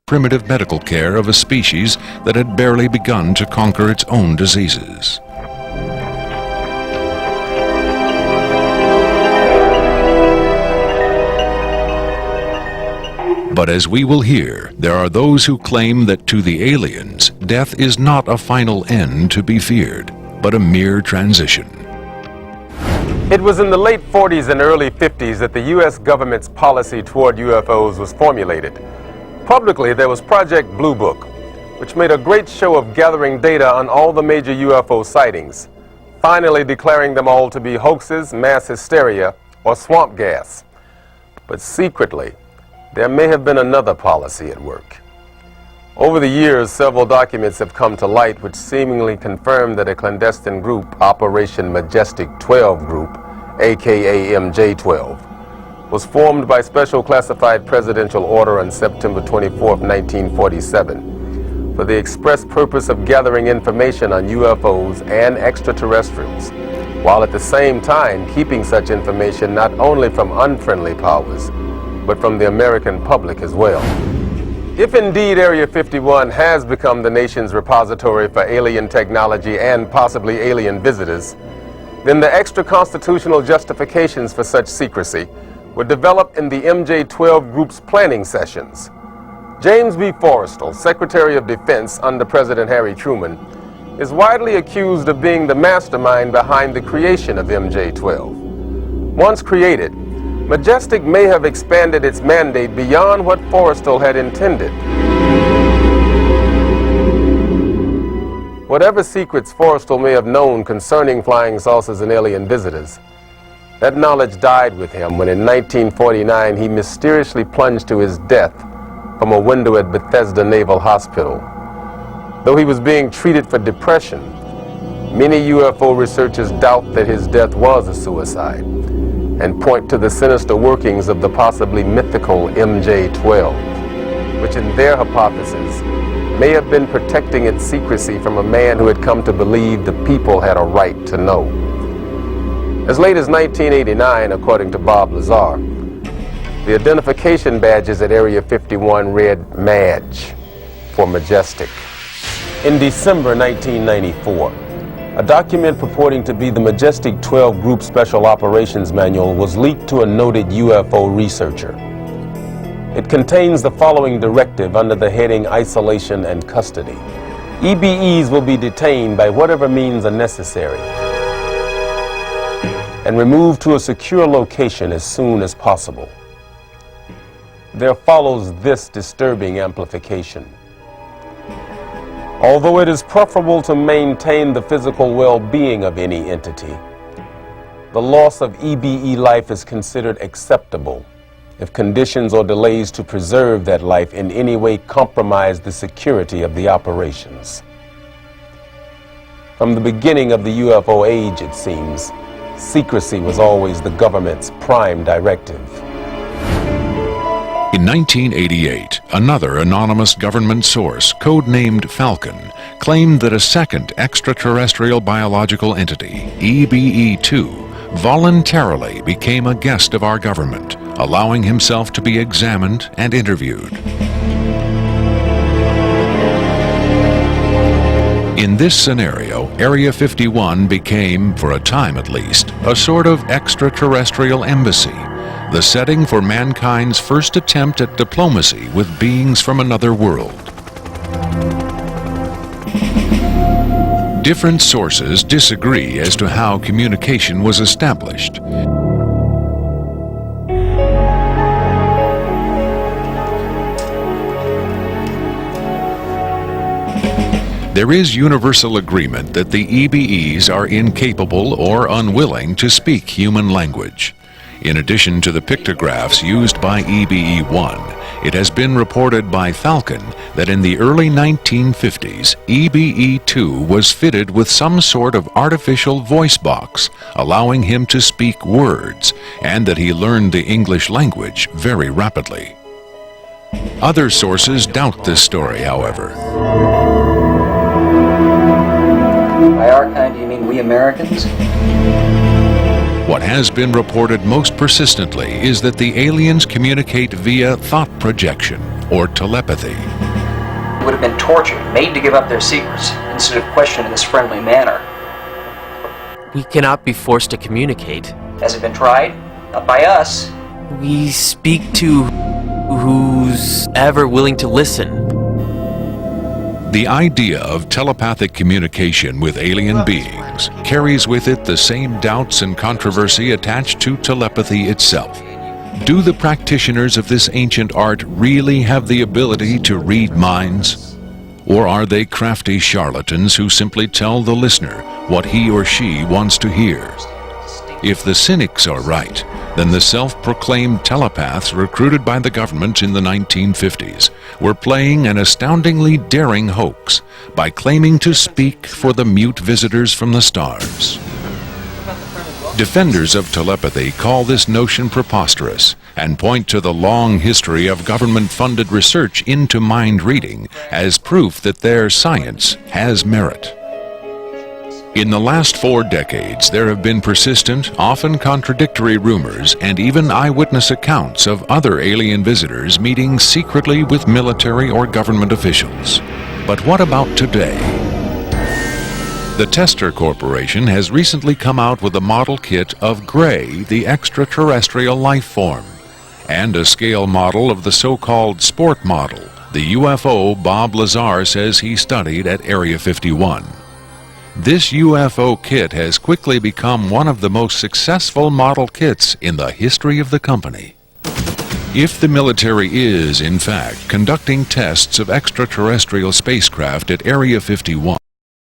primitive medical care of a species that had barely begun to conquer its own diseases. But as we will hear, there are those who claim that to the aliens, death is not a final end to be feared, but a mere transition. It was in the late 40s and early 50s that the U.S. government's policy toward UFOs was formulated. Publicly, there was Project Blue Book, which made a great show of gathering data on all the major UFO sightings, finally declaring them all to be hoaxes, mass hysteria, or swamp gas. But secretly, there may have been another policy at work. Over the years, several documents have come to light which seemingly confirm that a clandestine group, Operation majestic12 Group, aka MJ12, was formed by special classified presidential order on September 24, 1947, for the express purpose of gathering information on UFOs and extraterrestrials, while at the same time keeping such information not only from unfriendly powers, but from the American public as well. If indeed Area 51 has become the nation's repository for alien technology and possibly alien visitors, then the extra-constitutional justifications for such secrecy were developed in the MJ12 Group's planning sessions. James B. Forrestal, Secretary of Defense under President Harry Truman, is widely accused of being the mastermind behind the creation of MJ12. Once created, Majestic may have expanded its mandate beyond what Forrestal had intended. Whatever secrets Forrestal may have known concerning flying saucers and alien visitors, that knowledge died with him when in 1949 he mysteriously plunged to his death from a window at Bethesda Naval Hospital. Though he was being treated for depression, many UFO researchers doubt that his death was a suicide, and point to the sinister workings of the possibly mythical MJ12, which in their hypothesis may have been protecting its secrecy from a man who had come to believe the people had a right to know. As late as 1989, according to Bob Lazar, the identification badges at Area 51 read MAJ for Majestic. In December 1994, a document purporting to be the majestic12 Group Special Operations Manual was leaked to a noted UFO researcher. It contains the following directive under the heading Isolation and Custody. EBEs will be detained by whatever means are necessary and removed to a secure location as soon as possible. There follows this disturbing amplification. Although it is preferable to maintain the physical well-being of any entity, the loss of EBE life is considered acceptable if conditions or delays to preserve that life in any way compromise the security of the operations. From the beginning of the UFO age, it seems, secrecy was always the government's prime directive. In 1988, another anonymous government source, codenamed Falcon, claimed that a second extraterrestrial biological entity, EBE2, voluntarily became a guest of our government, allowing himself to be examined and interviewed. In this scenario, Area 51 became, for a time at least, a sort of extraterrestrial embassy, the setting for mankind's first attempt at diplomacy with beings from another world. Different sources disagree as to how communication was established. There is universal agreement that the EBEs are incapable or unwilling to speak human language. In addition to the pictographs used by EBE1, it has been reported by Falcon that in the early 1950s, EBE2 was fitted with some sort of artificial voice box, allowing him to speak words, and that he learned the English language very rapidly. Other sources doubt this story, however. By our kind, do you mean we Americans? What has been reported most persistently is that the aliens communicate via thought projection, or telepathy. Would have been tortured, made to give up their secrets, instead of questioned in this friendly manner. We cannot be forced to communicate. Has it been tried? Not by us. We speak to who's ever willing to listen. The idea of telepathic communication with alien beings carries with it the same doubts and controversy attached to telepathy itself. Do the practitioners of this ancient art really have the ability to read minds? Or are they crafty charlatans who simply tell the listener what he or she wants to hear? If the cynics are right, then the self-proclaimed telepaths recruited by the government in the 1950s were playing an astoundingly daring hoax by claiming to speak for the mute visitors from the stars. Defenders of telepathy call this notion preposterous and point to the long history of government-funded research into mind reading as proof that their science has merit. In the last 4 decades, there have been persistent, often contradictory rumors and even eyewitness accounts of other alien visitors meeting secretly with military or government officials. But what about today? The Tester Corporation has recently come out with a model kit of Gray, the extraterrestrial life form, and a scale model of the so-called sport model, the UFO Bob Lazar says he studied at Area 51. This UFO kit has quickly become one of the most successful model kits in the history of the company. If the military is, in fact, conducting tests of extraterrestrial spacecraft at Area 51,